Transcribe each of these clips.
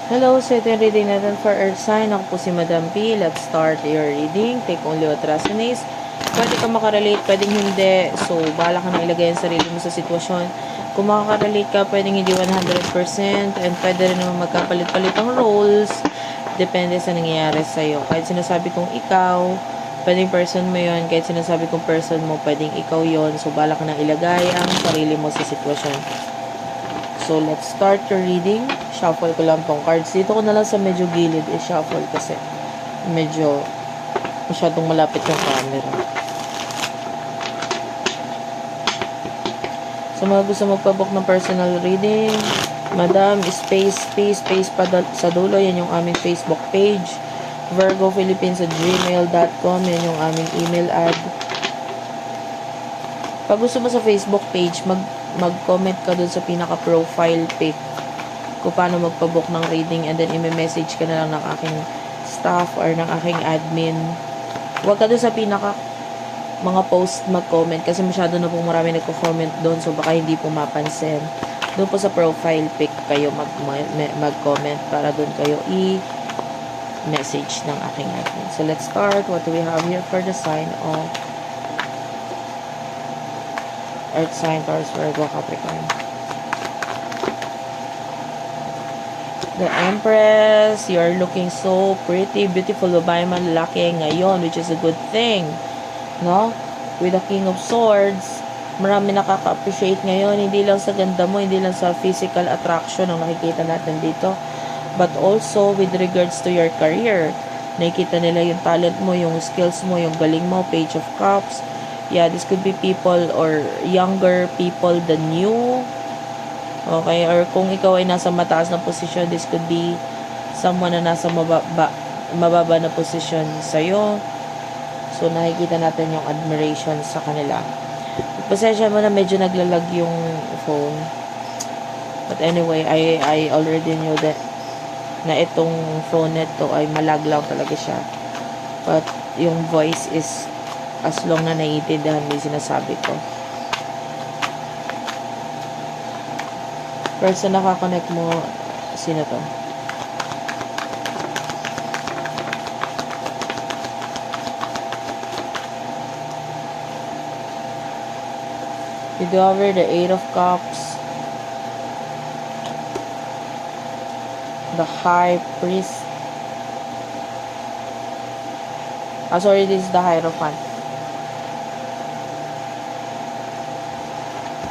Hello, so ito yung reading natin for Earth Sign. Ako po si Madam P. Let's start your reading. Take only what resonates. Pwede ka makarelate, pwedeng hindi. So, bahala ka na ilagay ang sarili mo sa sitwasyon. Kung makakarelate ka, pwedeng hindi 100%. And pwede rin naman magkapalit-palit ang roles. Depende sa nangyayari sa'yo. Kahit sinasabi kong ikaw, pwedeng person mo yon. Kahit sinasabi kong person mo, pwedeng ikaw yon. So, bahala ka na ilagay ang sarili mo sa sitwasyon. So, let's start your reading. Shuffle ko lang tong cards. Dito ko na lang sa medyo gilid i-shuffle kasi medyo masyadong malapit yung camera. So, mga gusto magpabook ng personal reading, Madam, space pa sa dulo. Yan yung aming Facebook page. virgophilippines@gmail.com. Yan yung aming email ad. Pag gusto mo sa Facebook page, mag-comment ka dun sa pinaka-profile pic kung paano magpabook ng reading, and then i-message ka na lang ng aking staff or ng aking admin. Huwag ka dun sa pinaka mga post mag-comment kasi masyado na pong marami nagko-comment doon, so baka hindi po mapansin. Doon po sa profile pic kayo mag-comment para doon kayo i-message ng aking admin. So let's start. What do we have here for the sign of Earth sign, Taurus, Virgo, Capricorn? The Empress, you're looking so pretty, beautiful, babae man, lalaki ngayon, which is a good thing, no? With the King of Swords, marami nakaka-appreciate ngayon, hindi lang sa ganda mo, hindi lang sa physical attraction ang nakikita natin dito, but also with regards to your career. Nakikita nila yung talent mo, yung skills mo, yung galing mo. Page of Cups. Yeah, this could be people or younger people than you. Okay, or kung ikaw ay nasa mataas na posisyon, this could be someone na nasa mababa na posisyon sa'yo. So, nakikita natin yung admiration sa kanila. Pasensya mo na medyo naglalag yung phone. But anyway, I already knew that na itong phone nito ay malaglaw talaga siya. But yung voice is as long na naiintindihan mo yung sinasabi ko. Person nakakonect mo, sino to? You do over the 8 of Cups, the High Priest. Sorry, this is the Hierophant.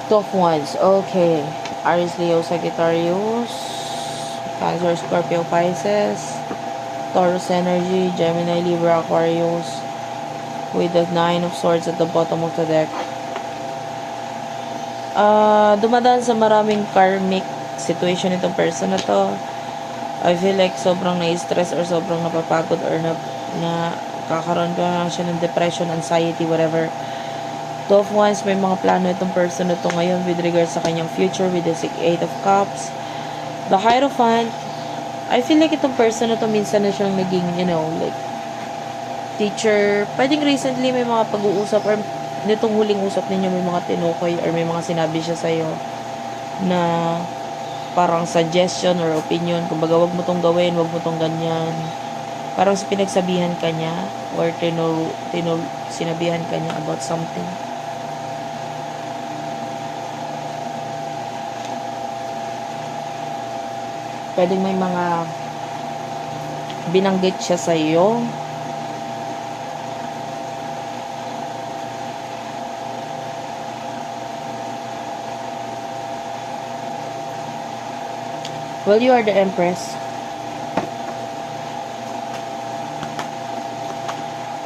Two of Wands. Okay. Aries, Leo, Sagittarius, Cancer, Scorpio, Pisces, Taurus energy, Gemini, Libra, Aquarius, with the 9 of Swords at the bottom of the deck. Dumadaan sa maraming karmic situation itong person na to. I feel like sobrang na-stress or sobrang napapagod or na kakaroon ka na siya ng depression, anxiety, whatever. Two of Wands, may mga plano itong person na to ngayon with regards sa kanyang future with the 8 of Cups. The Hierophant, I feel like itong person na to minsan na siyang naging, like teacher. Pwedeng recently may mga pag-uusap or nitong huling usap ninyo may mga tinukoy or may mga sinabi siya sa'yo na parang suggestion or opinion. Kumbaga, wag mo tong gawin, wag mo tong ganyan. Parang pinagsabihan ka niya or sinabihan ka niya about something. Pwedeng may mga binanggit siya sa iyo. Well, you are the Empress.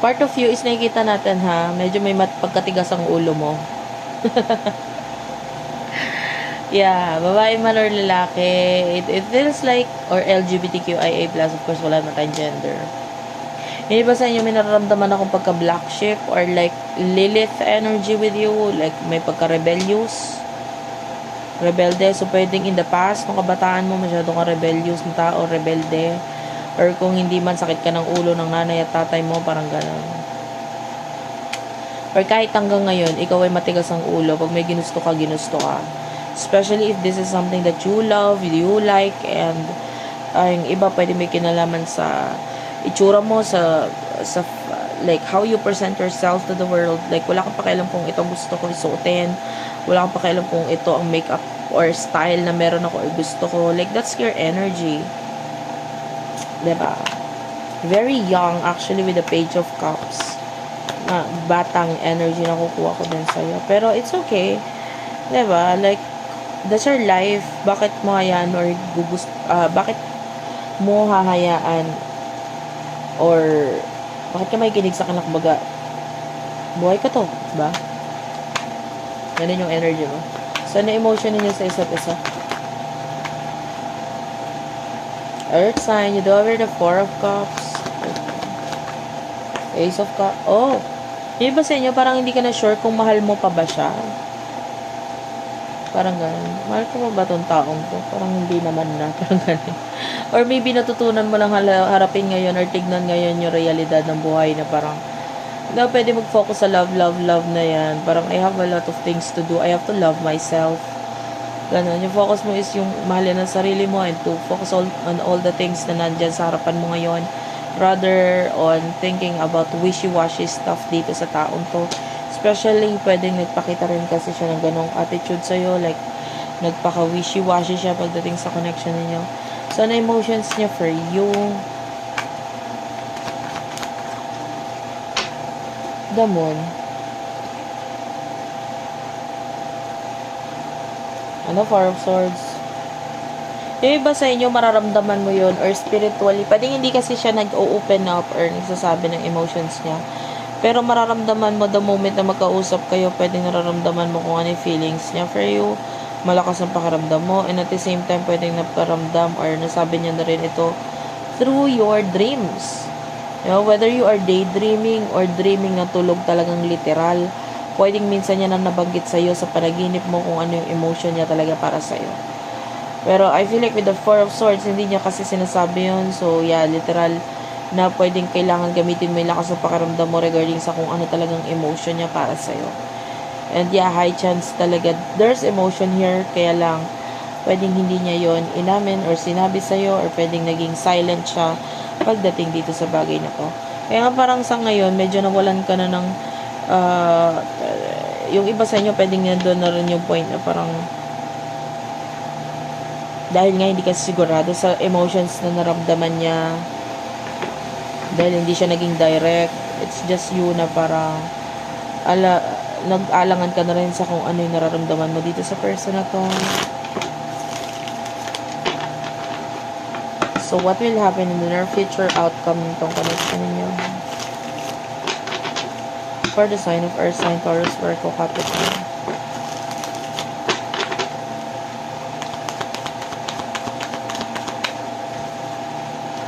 Part of you is nakikita natin ha. Medyo may pagkatigas ang ulo mo. Yeah, babae man or lalaki, it feels like, or LGBTQIA+, of course, wala na tayong gender. Hindi ba sa inyo may nararamdaman akong pagka-black sheep or like Lilith energy with you, like may pagka-rebellious, rebelde. So, pwedeng in the past, nung kabataan mo, masyado ka rebellious na tao, rebelde. Or kung hindi man, sakit ka ng ulo ng nanay at tatay mo, parang gano'n. Or kahit hanggang ngayon, ikaw ay matigas ang ulo. Pag may ginusto ka, ginusto ka. Especially if this is something that you love, you like, and Yung iba pwede may kinalaman sa itsura mo, sa like how you present yourself to the world. Like wala kang pakialam kung ito gusto ko isuotin, wala kang pakialam kung ito ang makeup or style na meron ako or gusto ko. Like that's your energy, diba? Very young actually with the Page of Cups. Batang energy na kukuha ko din sa'yo, pero it's okay, diba? Like that's your life. Bakit mo hayaan or bakit mo hahayaan or bakit ka may kinig sa kanak baga buhay ka to, ba? Ganun yung energy mo. So, ano emotion ninyo sa isa't isa? Earth sign, you do over the Four of Cups, Ace of Cups. Oh, yung iba sa inyo parang hindi ka na sure kung mahal mo pa ba siya. Parang ganun. Mahal ko ba tong taong to? Parang hindi naman na. Parang ganun. Or maybe natutunan mo lang harapin ngayon or tignan ngayon yung realidad ng buhay na parang na pwede mag-focus sa love, love, love na yan. Parang I have a lot of things to do. I have to love myself. Ganun. Yung focus mo is yung mahalin ng sarili mo and to focus on all the things na nandyan sa harapan mo ngayon rather on thinking about wishy-washy stuff dito sa taong to. Especially, pwedeng nagpakita rin kasi siya ng ganong attitude sa'yo. Like, nagpaka-wishy-washy siya pagdating sa connection ninyo. So, ano emotions niya for you? The Moon. Ano? Four of Swords. Yung iba sa inyo, mararamdaman mo yun or spiritually. Pwedeng hindi kasi siya nag-open up or nagsasabi ng emotions niya. Pero mararamdaman mo the moment na magkausap kayo, pwedeng nararamdaman mo kung ano yung feelings niya for you. Malakas ang pakiramdam mo. And at the same time, pwedeng naparamdam or nasabi niya na rin ito through your dreams. You know, whether you are daydreaming or dreaming na tulog talagang literal, pwedeng minsan niya na nabanggit sa'yo sa panaginip mo kung ano yung emotion niya talaga para sa'yo. Pero I feel like with the Four of Swords, hindi niya kasi sinasabi yun. So yeah, literal na pwedeng kailangan gamitin mo yung lakas ng pakiramdam mo regarding sa kung ano talagang emotion niya para sa'yo. And yeah, high chance talaga there's emotion here, kaya lang pwedeng hindi niya yon inamin or sinabi sa'yo or pwedeng naging silent siya pagdating dito sa bagay na to. Kaya nga parang sa ngayon, medyo nawalan ka na ng yung iba sa inyo pwedeng nandun na rin yung point na parang dahil nga hindi ka sigurado sa emotions na naramdaman niya, dahil hindi siya naging direct, it's just you na parang nag-alangan ka na rin sa kung ano yung nararamdaman mo dito sa person na to. So, what will happen in the near future outcome nitong connection ninyo? For the sign of Earth sign, Taurus, Virgo, Capricorn.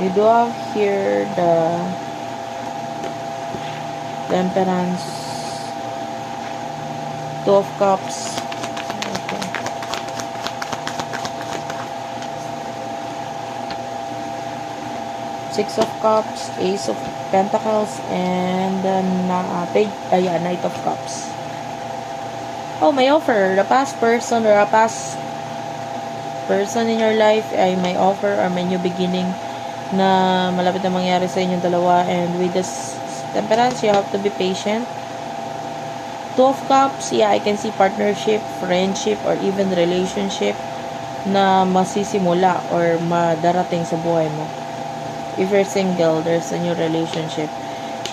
You do have here the Temperance, Two of Cups. Okay. Six of Cups, Ace of Pentacles, and then Knight of Cups. Oh, may offer. The past person or a past person in your life ay may offer or may new beginning na malapit na mangyari sa inyong dalawa. And with this Temperance, you have to be patient. Two of Cups, yeah, I can see partnership, friendship, or even relationship na masisimula or madarating sa buhay mo. If you're single, there's a new relationship.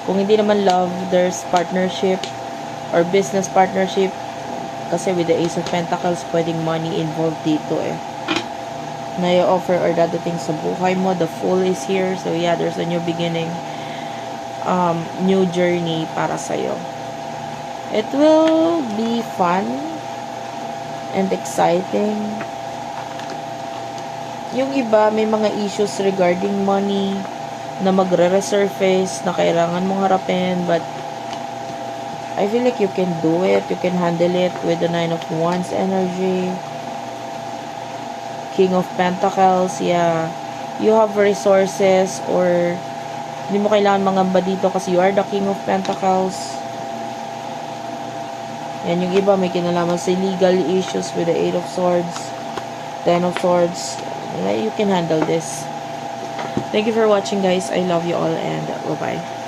Kung hindi naman love, there's partnership or business partnership. Kasi with the Ace of Pentacles, pwedeng money involved dito na i-offer or dadating sa buhay mo. The Fool is here. So yeah, there's a new beginning. New journey para sa'yo. It will be fun and exciting. Yung iba, may mga issues regarding money na magre-resurface na kailangan mong harapin, but I feel like you can do it. You can handle it with the Nine of Wands energy. King of Pentacles, yeah. You have resources or hindi mo kailangan mangamba dito kasi you are the King of Pentacles. Yan, yung iba may kinalaman sa legal issues with the Eight of Swords, Ten of Swords. You can handle this. Thank you for watching, guys. I love you all, and bye-bye.